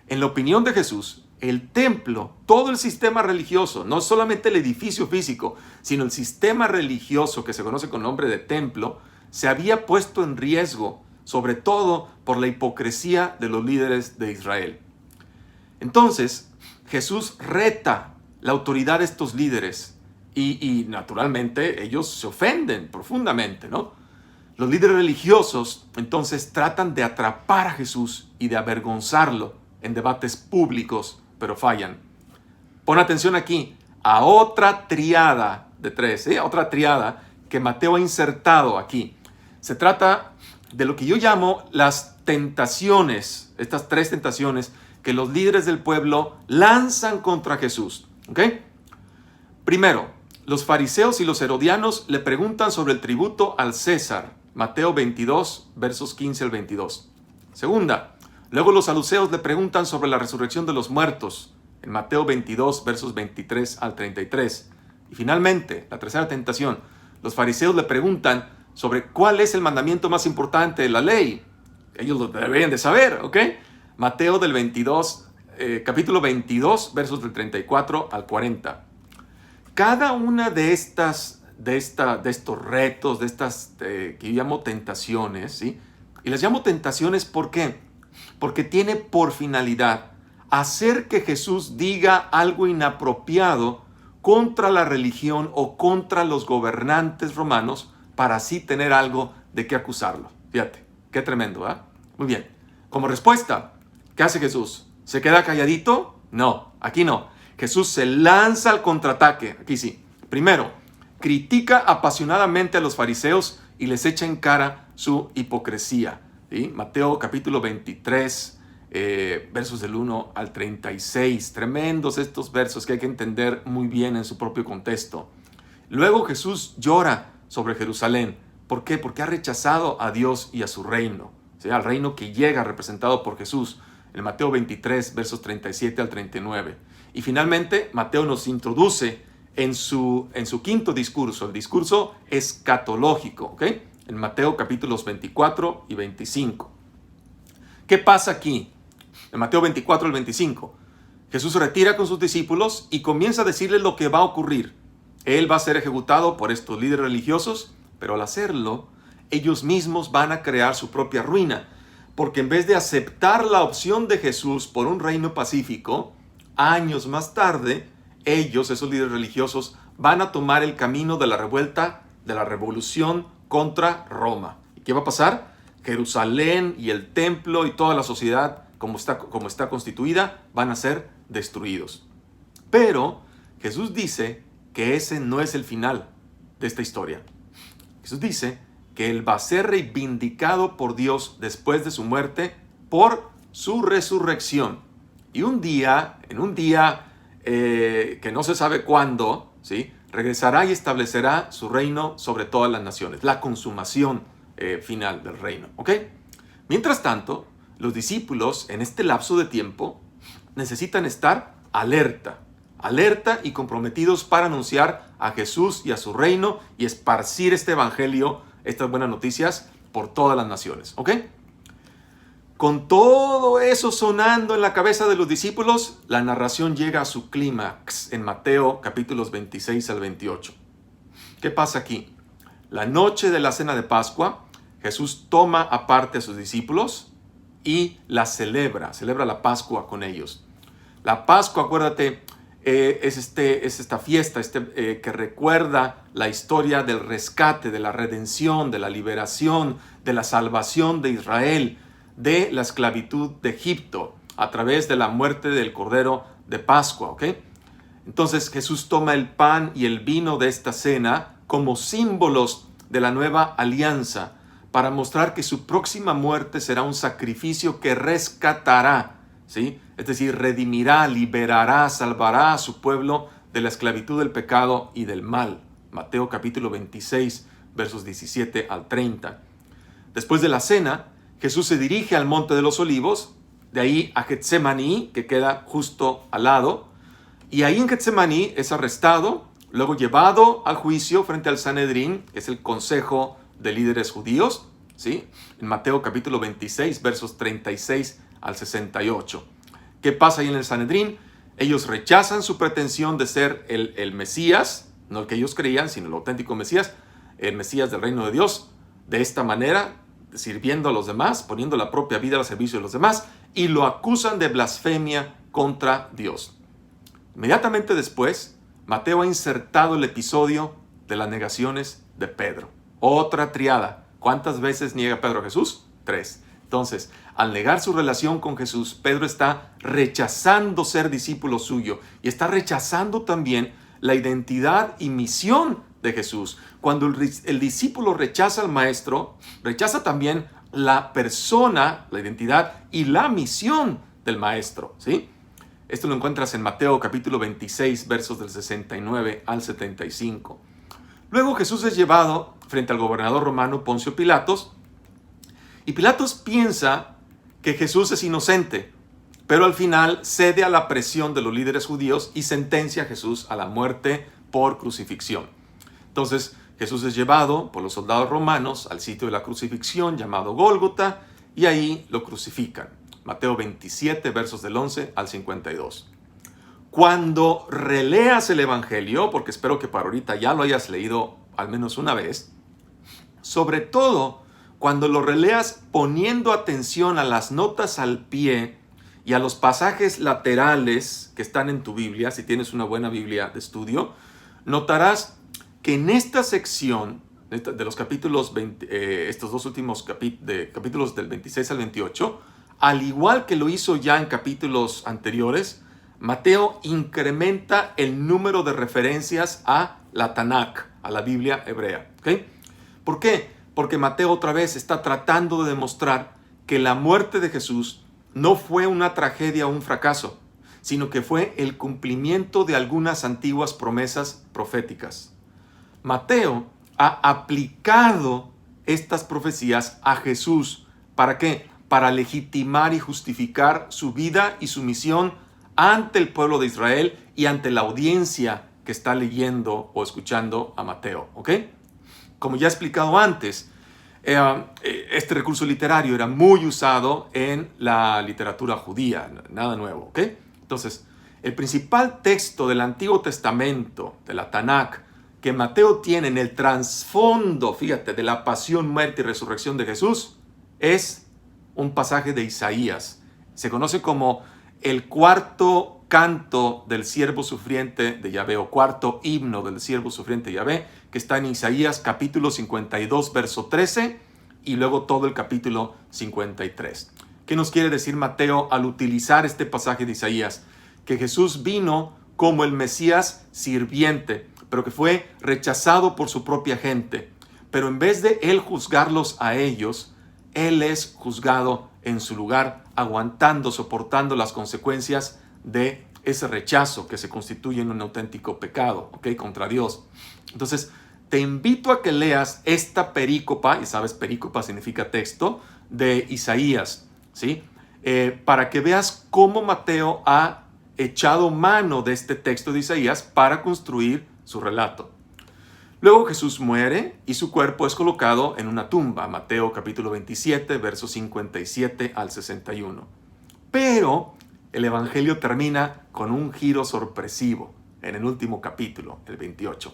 Speaker 1: En la opinión de Jesús, el templo, todo el sistema religioso, no solamente el edificio físico, sino el sistema religioso que se conoce con nombre de templo, se había puesto en riesgo, sobre todo por la hipocresía de los líderes de Israel. Entonces, Jesús reta la autoridad de estos líderes y naturalmente ellos se ofenden profundamente, ¿no? Los líderes religiosos entonces tratan de atrapar a Jesús y de avergonzarlo en debates públicos, pero fallan. Pon atención aquí a otra triada de tres, otra triada que Mateo ha insertado aquí. Se trata de lo que yo llamo las tentaciones, estas tres tentaciones que los líderes del pueblo lanzan contra Jesús, ¿ok? Primero, los fariseos y los herodianos le preguntan sobre el tributo al César, Mateo 22, versos 15 al 22. Segunda, luego los saduceos le preguntan sobre la resurrección de los muertos, en Mateo 22, versos 23 al 33. Y finalmente, la tercera tentación, los fariseos le preguntan sobre cuál es el mandamiento más importante de la ley. Ellos lo deberían de saber, ¿ok? Mateo del 22, capítulo 22, versos del 34 al 40. Cada una de estos retos, de estas que yo llamo tentaciones, ¿sí? Y las llamo tentaciones ¿por qué? Porque tiene por finalidad hacer que Jesús diga algo inapropiado contra la religión o contra los gobernantes romanos para así tener algo de qué acusarlo. Fíjate, qué tremendo, ¿verdad? Muy bien. Como respuesta, ¿qué hace Jesús? ¿Se queda calladito? No, aquí no. Jesús se lanza al contraataque. Aquí sí. Primero, critica apasionadamente a los fariseos y les echa en cara su hipocresía. ¿Sí? Mateo capítulo 23, versos del 1 al 36. Tremendos estos versos que hay que entender muy bien en su propio contexto. Luego Jesús llora sobre Jerusalén. ¿Por qué? Porque ha rechazado a Dios y a su reino. ¿Sí? Al reino que llega representado por Jesús. En Mateo 23, versos 37 al 39. Y finalmente, Mateo nos introduce en su quinto discurso, el discurso escatológico, ¿ok? En Mateo capítulos 24 y 25. ¿Qué pasa aquí? En Mateo 24 al 25, Jesús se retira con sus discípulos y comienza a decirles lo que va a ocurrir. Él va a ser ejecutado por estos líderes religiosos, pero al hacerlo, ellos mismos van a crear su propia ruina, porque en vez de aceptar la opción de Jesús por un reino pacífico, años más tarde, ellos, esos líderes religiosos, van a tomar el camino de la revuelta, de la revolución contra Roma. ¿Y qué va a pasar? Jerusalén y el templo y toda la sociedad como está constituida, van a ser destruidos. Pero Jesús dice que ese no es el final de esta historia. Jesús dice que Él va a ser reivindicado por Dios después de su muerte por su resurrección. Y en un día que no se sabe cuándo, ¿sí?, regresará y establecerá su reino sobre todas las naciones. La consumación final del reino. ¿Ok? Mientras tanto, los discípulos en este lapso de tiempo necesitan estar alerta y comprometidos para anunciar a Jesús y a su reino y esparcir este evangelio, estas buenas noticias, por todas las naciones. ¿Ok? Con todo eso sonando en la cabeza de los discípulos, la narración llega a su clímax en Mateo capítulos 26 al 28. ¿Qué pasa aquí? La noche de la cena de Pascua, Jesús toma aparte a sus discípulos y celebra la Pascua con ellos. La Pascua, acuérdate, es esta fiesta que recuerda la historia del rescate, de la redención, de la liberación, de la salvación de Israel, de la esclavitud de Egipto, a través de la muerte del Cordero de Pascua, ¿ok? Entonces Jesús toma el pan y el vino de esta cena como símbolos de la nueva alianza, para mostrar que su próxima muerte será un sacrificio que rescatará, ¿sí? Es decir, redimirá, liberará, salvará a su pueblo de la esclavitud del pecado y del mal. Mateo capítulo 26, versos 17 al 30. Después de la cena, Jesús se dirige al Monte de los Olivos, de ahí a Getsemaní, que queda justo al lado, y ahí en Getsemaní es arrestado, luego llevado al juicio frente al Sanedrín, que es el consejo de líderes judíos, ¿sí? En Mateo capítulo 26, versos 36 al 68. ¿Qué pasa ahí en el Sanedrín? Ellos rechazan su pretensión de ser el Mesías, no el que ellos creían, sino el auténtico Mesías, el Mesías del reino de Dios, de esta manera, sirviendo a los demás, poniendo la propia vida al servicio de los demás, y lo acusan de blasfemia contra Dios. Inmediatamente después, Mateo ha insertado el episodio de las negaciones de Pedro. Otra triada. ¿Cuántas veces niega Pedro a Jesús? 3. Entonces, al negar su relación con Jesús, Pedro está rechazando ser discípulo suyo y está rechazando también la identidad y misión de Jesús. Cuando el discípulo rechaza al maestro, rechaza también la persona, la identidad y la misión del maestro, ¿sí? Esto lo encuentras en Mateo capítulo 26, versos del 69 al 75. Luego Jesús es llevado frente al gobernador romano Poncio Pilatos, y Pilatos piensa que Jesús es inocente, pero al final cede a la presión de los líderes judíos y sentencia a Jesús a la muerte por crucifixión. Entonces Jesús es llevado por los soldados romanos al sitio de la crucifixión llamado Gólgota, y ahí lo crucifican. Mateo 27, versos del 11 al 52. Cuando releas el Evangelio, porque espero que para ahorita ya lo hayas leído al menos una vez, sobre todo cuando lo releas poniendo atención a las notas al pie y a los pasajes laterales que están en tu Biblia, si tienes una buena Biblia de estudio, notarás que en esta sección de los capítulos, estos dos últimos capítulos del 26 al 28, al igual que lo hizo ya en capítulos anteriores, Mateo incrementa el número de referencias a la Tanakh, a la Biblia hebrea. ¿Okay? ¿Por qué? Porque Mateo otra vez está tratando de demostrar que la muerte de Jesús no fue una tragedia o un fracaso, sino que fue el cumplimiento de algunas antiguas promesas proféticas. Mateo ha aplicado estas profecías a Jesús. ¿Para qué? Para legitimar y justificar su vida y su misión ante el pueblo de Israel y ante la audiencia que está leyendo o escuchando a Mateo. ¿Ok? Como ya he explicado antes, este recurso literario era muy usado en la literatura judía, nada nuevo. ¿Ok? Entonces, el principal texto del Antiguo Testamento, de la Tanakh, que Mateo tiene en el trasfondo, fíjate, de la pasión, muerte y resurrección de Jesús, es un pasaje de Isaías. Se conoce como el cuarto canto del siervo sufriente de Yahvé, o cuarto himno del siervo sufriente de Yahvé, que está en Isaías capítulo 52, verso 13, y luego todo el capítulo 53. ¿Qué nos quiere decir Mateo al utilizar este pasaje de Isaías? Que Jesús vino como el Mesías sirviente, pero que fue rechazado por su propia gente. Pero en vez de él juzgarlos a ellos, él es juzgado en su lugar, aguantando, soportando las consecuencias de ese rechazo que se constituye en un auténtico pecado, ¿ok? Contra Dios. Entonces, te invito a que leas esta perícopa, y sabes, perícopa significa texto, de Isaías, ¿sí? Para que veas cómo Mateo ha echado mano de este texto de Isaías para construir su relato. Luego Jesús muere y su cuerpo es colocado en una tumba, Mateo capítulo 27, versos 57 al 61. Pero el Evangelio termina con un giro sorpresivo en el último capítulo, el 28.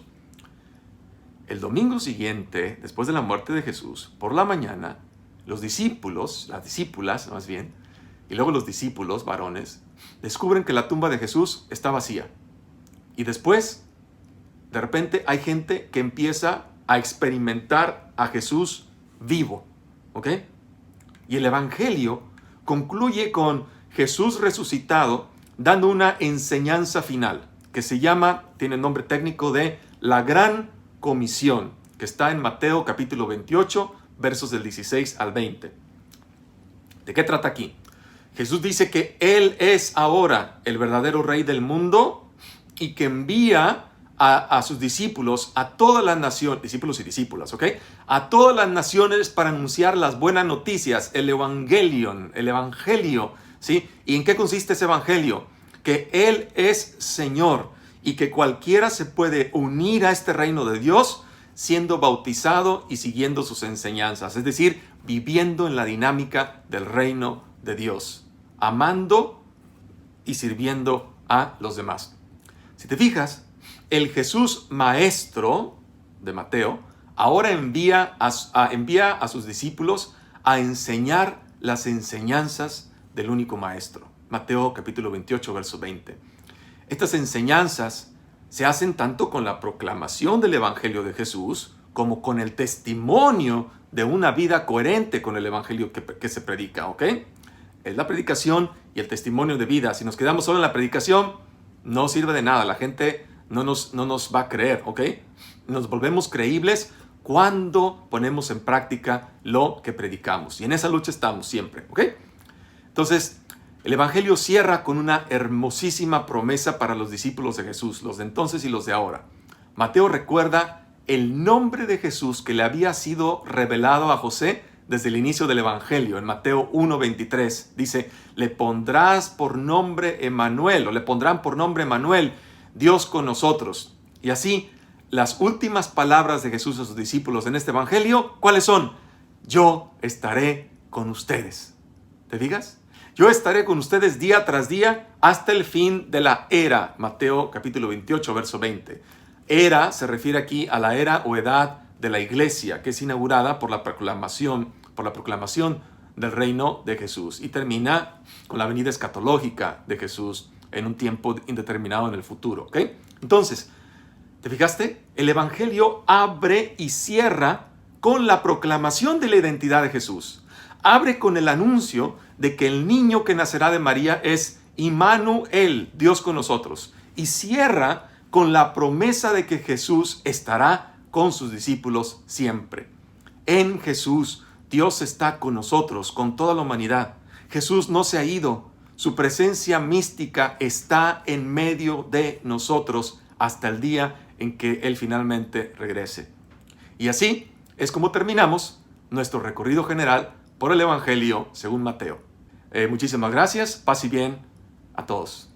Speaker 1: El domingo siguiente, después de la muerte de Jesús, por la mañana, los discípulos, las discípulas más bien, y luego los discípulos varones, descubren que la tumba de Jesús está vacía. Y después, de repente, hay gente que empieza a experimentar a Jesús vivo, ¿ok? Y el Evangelio concluye con Jesús resucitado, dando una enseñanza final, que se llama, tiene el nombre técnico de la Gran Comisión, que está en Mateo capítulo 28, versos del 16 al 20. ¿De qué trata aquí? Jesús dice que Él es ahora el verdadero Rey del mundo y que envía a sus discípulos, a todas las naciones, discípulos y discípulas, ¿ok? A todas las naciones para anunciar las buenas noticias, el Evangelio, ¿sí? ¿Y en qué consiste ese Evangelio? Que Él es Señor y que cualquiera se puede unir a este reino de Dios siendo bautizado y siguiendo sus enseñanzas, es decir, viviendo en la dinámica del reino de Dios, amando y sirviendo a los demás. Si te fijas, el Jesús maestro de Mateo ahora envía a sus discípulos a enseñar las enseñanzas del único maestro. Mateo capítulo 28, verso 20. Estas enseñanzas se hacen tanto con la proclamación del Evangelio de Jesús como con el testimonio de una vida coherente con el Evangelio que se predica, ¿ok? Es la predicación y el testimonio de vida. Si nos quedamos solo en la predicación, no sirve de nada. La gente no nos va a creer, ¿ok? Nos volvemos creíbles cuando ponemos en práctica lo que predicamos. Y en esa lucha estamos siempre, ¿ok? Entonces, el Evangelio cierra con una hermosísima promesa para los discípulos de Jesús, los de entonces y los de ahora. Mateo recuerda el nombre de Jesús que le había sido revelado a José desde el inicio del Evangelio. En Mateo 1:23 dice, le pondrás por nombre Emmanuel, o le pondrán por nombre Emmanuel, Dios con nosotros. Y así, las últimas palabras de Jesús a sus discípulos en este Evangelio, ¿cuáles son? Yo estaré con ustedes. ¿Te digas? Yo estaré con ustedes día tras día hasta el fin de la era. Mateo capítulo 28, verso 20. Era se refiere aquí a la era o edad de la iglesia, que es inaugurada por la proclamación del reino de Jesús y termina con la venida escatológica de Jesús en un tiempo indeterminado en el futuro, ¿ok? Entonces, ¿te fijaste? El Evangelio abre y cierra con la proclamación de la identidad de Jesús. Abre con el anuncio de que el niño que nacerá de María es Immanuel, Dios con nosotros. Y cierra con la promesa de que Jesús estará con sus discípulos siempre. En Jesús, Dios está con nosotros, con toda la humanidad. Jesús no se ha ido. Su presencia mística está en medio de nosotros hasta el día en que Él finalmente regrese. Y así es como terminamos nuestro recorrido general por el Evangelio según Mateo. Muchísimas gracias. Paz y bien a todos.